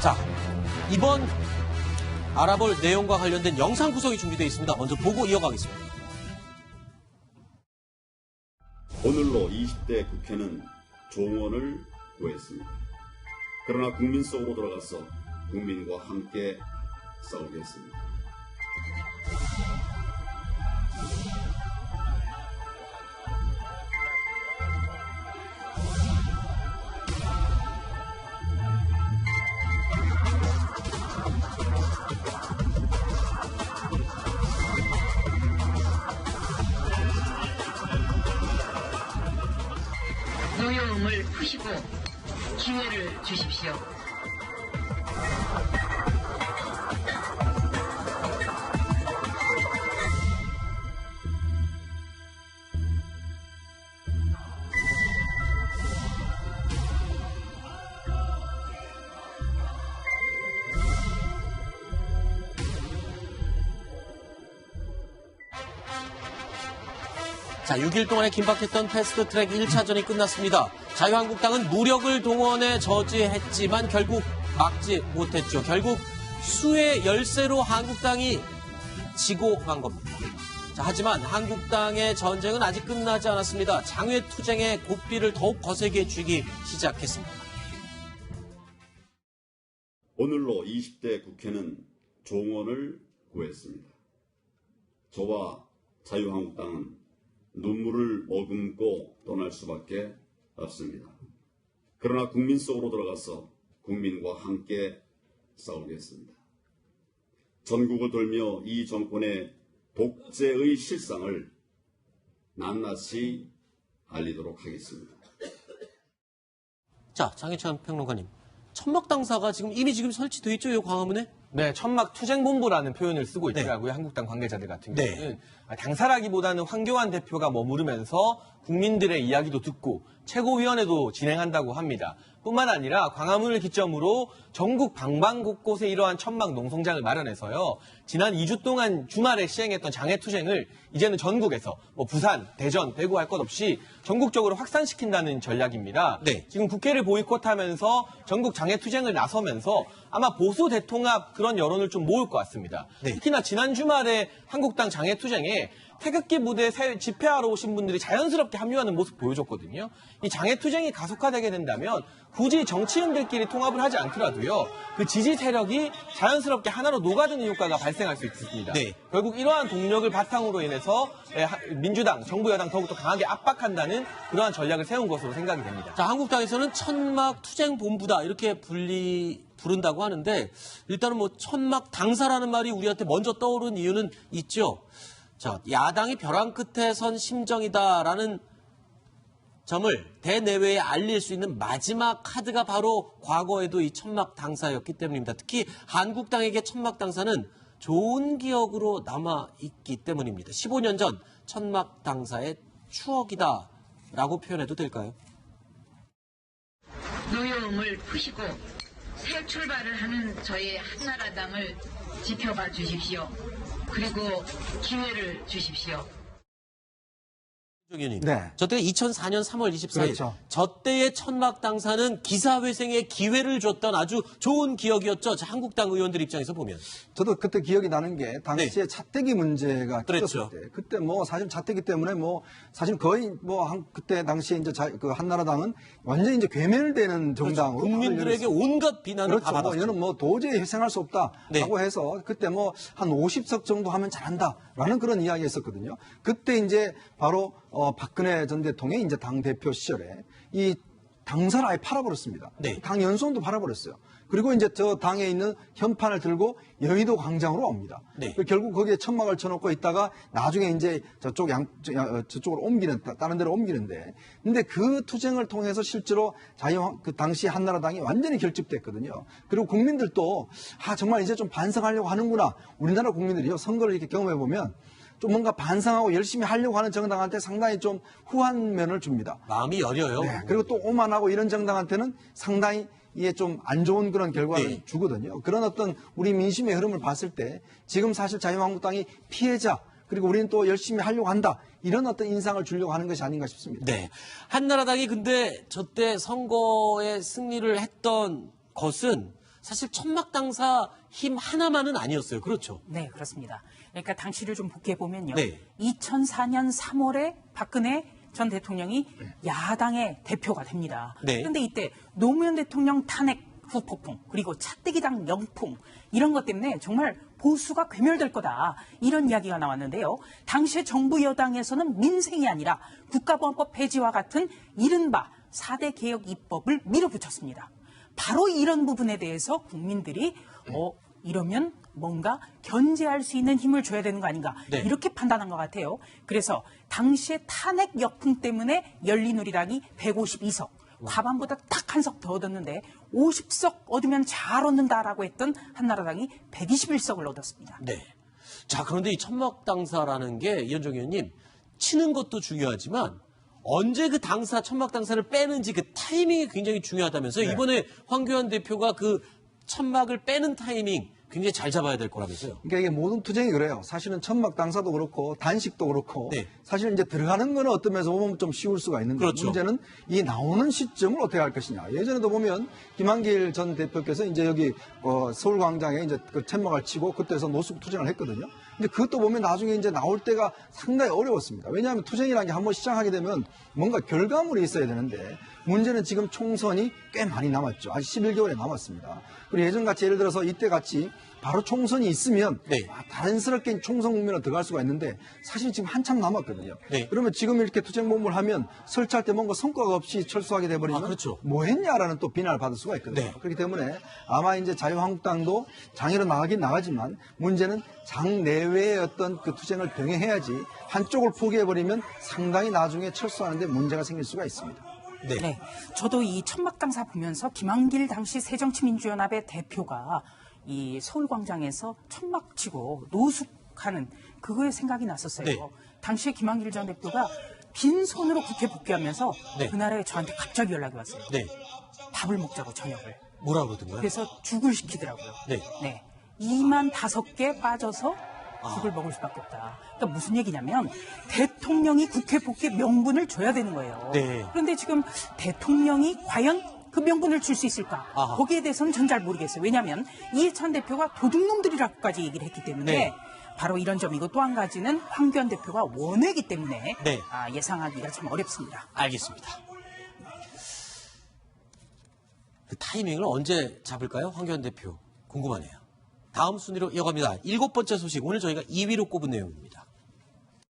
자, 이번 알아볼 내용과 관련된 영상 구성이 준비되어 있습니다. 먼저 보고 이어가겠습니다. 오늘로 20대 국회는 종언을 구했습니다. 그러나 국민 속으로 들어가서 국민과 함께 싸우겠습니다. 노여움을 푸시고 기회를 주십시오. 자, 6일 동안에 긴박했던 패스트트랙 1차전이 끝났습니다. 자유한국당은 무력을 동원해 저지했지만 결국 막지 못했죠. 결국 수의 열세로 한국당이 지고 만 겁니다. 자, 하지만 한국당의 전쟁은 아직 끝나지 않았습니다. 장외투쟁의 고삐를 더욱 거세게 쥐기 시작했습니다. 오늘로 20대 국회는 종언을 구했습니다. 저와 자유한국당은 눈물을 머금고 떠날 수밖에 없습니다. 그러나 국민 속으로 들어가서 국민과 함께 싸우겠습니다. 전국을 돌며 이 정권의 독재의 실상을 낱낱이 알리도록 하겠습니다. 자, 장혜찬 평론가님. 천막 당사가 이미 설치돼 있죠, 이 광화문에? 네, 천막 투쟁본부라는 표현을 쓰고 있더라고요. 한국당 관계자들 같은 경우는. 당사라기보다는 황교안 대표가 머무르면서 국민들의 이야기도 듣고 최고위원회도 진행한다고 합니다. 뿐만 아니라 광화문을 기점으로 전국 방방곳곳에 이러한 천막 농성장을 마련해서요. 지난 2주 동안 주말에 시행했던 장애투쟁을 이제는 전국에서 부산, 대전, 대구 할 것 없이 전국적으로 확산시킨다는 전략입니다. 네. 지금 국회를 보이콧하면서 전국 장애투쟁을 나서면서 아마 보수 대통합 그런 여론을 좀 모을 것 같습니다. 네. 특히나 지난 주말에 한국당 장애투쟁에 태극기 무대에 집회하러 오신 분들이 자연스럽게 합류하는 모습 보여줬거든요. 이 장애투쟁이 가속화되게 된다면 굳이 정치인들끼리 통합을 하지 않더라도요. 그 지지 세력이 자연스럽게 하나로 녹아드는 효과가 발생할 수 있습니다. 네. 결국 이러한 동력을 바탕으로 인해서 민주당, 정부 여당 더욱더 강하게 압박한다는 그러한 전략을 세운 것으로 생각이 됩니다. 자, 한국당에서는 천막 투쟁본부다 이렇게 부른다고 하는데 일단은 천막 당사라는 말이 우리한테 먼저 떠오른 이유는 있죠. 자, 야당이 벼랑 끝에 선 심정이다라는 점을 대내외에 알릴 수 있는 마지막 카드가 바로 과거에도 이 천막 당사였기 때문입니다. 특히 한국당에게 천막 당사는 좋은 기억으로 남아있기 때문입니다. 15년 전 천막 당사의 추억이다라고 표현해도 될까요? 노여움을 푸시고 새 출발을 하는 저희 한나라당을 지켜봐 주십시오. 그리고 기회를 주십시오. 의원님. 네. 저 때가 2004년 3월 24일. 그렇죠. 저 때의 천막 당사는 기사회생에 기회를 줬던 아주 좋은 기억이었죠. 자, 한국당 의원들 입장에서 보면. 저도 그때 기억이 나는 게 당시에 차떼기 문제가 그랬죠. 터졌을 때 그때 사실 차떼기 때문에 사실 거의 그때 당시에 이제 그 한나라당은 완전히 이제 괴멸되는 정당으로 그렇죠. 국민들에게 온갖 비난을 다 그렇죠. 받았죠. 이거는 도저히 회생할 수 없다라고 해서 그때 한 50석 정도 하면 잘한다라는 그런 이야기였었거든요. 그때 이제 바로 박근혜 전 대통령이 이제 당 대표 시절에 이 당사를 아예 팔아버렸습니다. 네. 당 연수원도 팔아버렸어요. 그리고 이제 저 당에 있는 현판을 들고 여의도 광장으로 옵니다. 네. 결국 거기에 천막을 쳐놓고 있다가 나중에 이제 저쪽으로 다른 데로 옮기는데, 근데 그 투쟁을 통해서 실제로 그 당시 한나라당이 완전히 결집됐거든요. 그리고 국민들도 정말 이제 좀 반성하려고 하는구나. 우리나라 국민들이요, 선거를 이렇게 경험해 보면 좀 뭔가 반성하고 열심히 하려고 하는 정당한테 상당히 좀 후한 면을 줍니다. 마음이 여려요. 네, 그리고 또 오만하고 이런 정당한테는 상당히 이게 좀 안 좋은 그런 결과를 주거든요. 그런 어떤 우리 민심의 흐름을 봤을 때 지금 사실 자유한국당이 피해자, 그리고 우리는 또 열심히 하려고 한다. 이런 어떤 인상을 주려고 하는 것이 아닌가 싶습니다. 네. 한나라당이 근데 저때 선거에 승리를 했던 것은 사실 천막당사 힘 하나만은 아니었어요. 그렇죠? 네, 그렇습니다. 그러니까 당시를 좀 복귀해 보면요. 네. 2004년 3월에 박근혜 전 대통령이 야당의 대표가 됩니다. 네. 그런데 이때 노무현 대통령 탄핵 후폭풍 그리고 차떼기당 영풍 이런 것 때문에 정말 보수가 괴멸될 거다 이런 이야기가 나왔는데요. 당시에 정부 여당에서는 민생이 아니라 국가보안법 폐지와 같은 이른바 4대 개혁 입법을 밀어붙였습니다. 바로 이런 부분에 대해서 국민들이 이러면 뭔가 견제할 수 있는 힘을 줘야 되는 거 아닌가 네. 이렇게 판단한 것 같아요. 그래서 당시에 탄핵 역풍 때문에 열린우리당이 152석 과반보다 딱 한 석 더 얻었는데 50석 얻으면 잘 얻는다라고 했던 한나라당이 121석을 얻었습니다. 네. 자, 그런데 이 천막당사라는 게 이현정 의원님 치는 것도 중요하지만 언제 그 당사, 천막당사를 빼는지 그 타이밍이 굉장히 중요하다면서요. 네. 이번에 황교안 대표가 그 천막을 빼는 타이밍 굉장히 잘 잡아야 될 거라면서요. 그러니까 이게 모든 투쟁이 그래요. 사실은 천막 당사도 그렇고 단식도 그렇고 네. 사실 이제 들어가는 거는 어떤 면에서 보면 좀 쉬울 수가 있는데 그렇죠. 문제는 이 나오는 시점을 어떻게 할 것이냐. 예전에도 보면 김한길 전 대표께서 이제 여기 서울광장에 이제 그 천막을 치고 그때서 노숙 투쟁을 했거든요. 근데 그것도 보면 나중에 이제 나올 때가 상당히 어려웠습니다. 왜냐하면 투쟁이라는 게 한번 시작하게 되면 뭔가 결과물이 있어야 되는데 문제는 지금 총선이 꽤 많이 남았죠. 아직 11개월이 남았습니다. 그리고 예전같이 예를 들어서 이때같이 바로 총선이 있으면 네. 자연스럽게 총선 국면으로 들어갈 수가 있는데 사실 지금 한참 남았거든요. 네. 그러면 지금 이렇게 투쟁본부를 하면 설치할 때 뭔가 성과가 없이 철수하게 돼버리면 그렇죠. 뭐 했냐라는 또 비난을 받을 수가 있거든요. 네. 그렇기 때문에 아마 이제 자유한국당도 장애로 나가긴 나가지만 문제는 장 내외의 어떤 그 투쟁을 병행해야지 한쪽을 포기해버리면 상당히 나중에 철수하는데 문제가 생길 수가 있습니다. 네. 네, 저도 이 천막당사 보면서 김한길 당시 새정치민주연합의 대표가 이 서울광장에서 천막 치고 노숙하는 그거에 생각이 났었어요. 네. 당시에 김한길 전 대표가 빈손으로 국회 복귀하면서 네. 그날에 저한테 갑자기 연락이 왔어요. 네. 밥을 먹자고 저녁을. 뭐라 그러던가요? 그래서 죽을 시키더라고요. 네. 2만 5개 빠져서 죽을 먹을 수밖에 없다. 그러니까 무슨 얘기냐면 대통령이 국회 복귀 명분을 줘야 되는 거예요. 네. 그런데 지금 대통령이 과연 그 명분을 줄 수 있을까? 아하. 거기에 대해서는 전 잘 모르겠어요. 왜냐하면 이해찬 대표가 도둑놈들이라고까지 얘기를 했기 때문에 네. 바로 이런 점이고 또 한 가지는 황교안 대표가 원외이기 때문에 네. 예상하기가 좀 어렵습니다. 알겠습니다. 그 타이밍을 언제 잡을까요? 황교안 대표. 궁금하네요. 다음 순위로 이어갑니다. 7번째 소식. 오늘 저희가 2위로 꼽은 내용입니다.